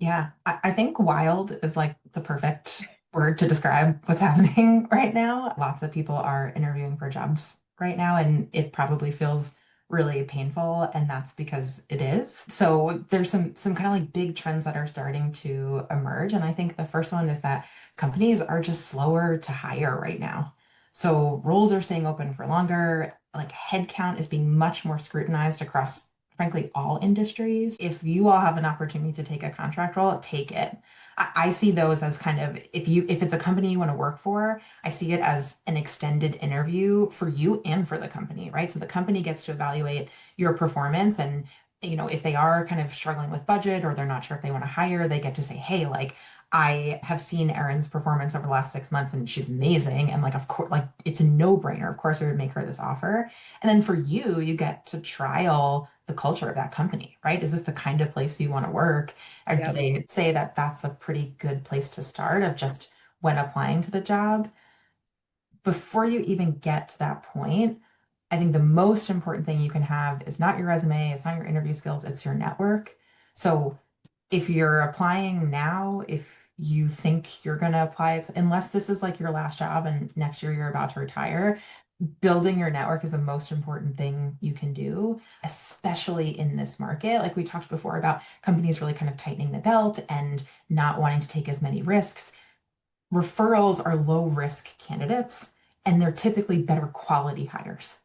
Yeah, I think wild is like the perfect word to describe what's happening right now. Lots of people are interviewing for jobs right now, and it probably feels really painful, and that's because it is. So there's some kind of like big trends that are starting to emerge, and I think the first one is that companies are just slower to hire right now. So roles are staying open for longer, like headcount is being much more scrutinized across frankly all industries. If you all have an opportunity to take a contract role, take it. I see those as kind of if it's a company you want to work for, I see it as an extended interview for you and for the company, right? So the company gets to evaluate your performance and if they are kind of struggling with budget or they're not sure if they want to hire, they get to say, hey, like I have seen Erin's performance over the last 6 months and she's amazing. And like, of course, like it's a no-brainer. Of course, we would make her this offer. And then for you, you get to trial the culture of that company, right? Is this the kind of place you want to work? Or do Yep. they say that that's a pretty good place to start of just when applying to the job? Before you even get to that point, I think the most important thing you can have is not your resume, it's not your interview skills, it's your network. So if you're applying now, if you think you're going to apply, unless this is like your last job and next year you're about to retire, building your network is the most important thing you can do, especially in this market. Like we talked before about companies really kind of tightening the belt and not wanting to take as many risks. Referrals are low risk candidates and they're typically better quality hires.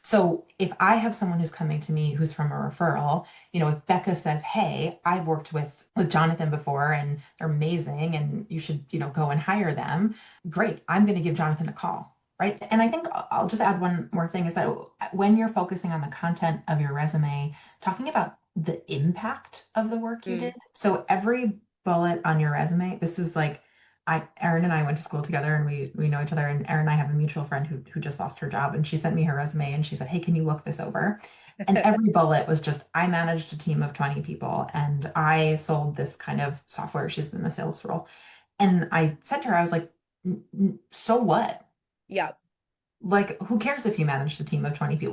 So if I have someone who's coming to me who's from a referral, if Becca says, "Hey, I've worked with Jonathan before and they're amazing and you should, go and hire them." Great. I'm going to give Jonathan a call, right? And I think I'll just add one more thing is that when you're focusing on the content of your resume, talking about the impact of the work you did. Mm. So every bullet on your resume, this is like Erin and I went to school together and we know each other. And Erin and I have a mutual friend who just lost her job. And she sent me her resume and she said, "Hey, can you look this over?" And every bullet was just, I managed a team of 20 people and I sold this kind of software. She's in the sales role. And I said to her, I was like, So what? Yep. Like, who cares if you managed a team of 20 people?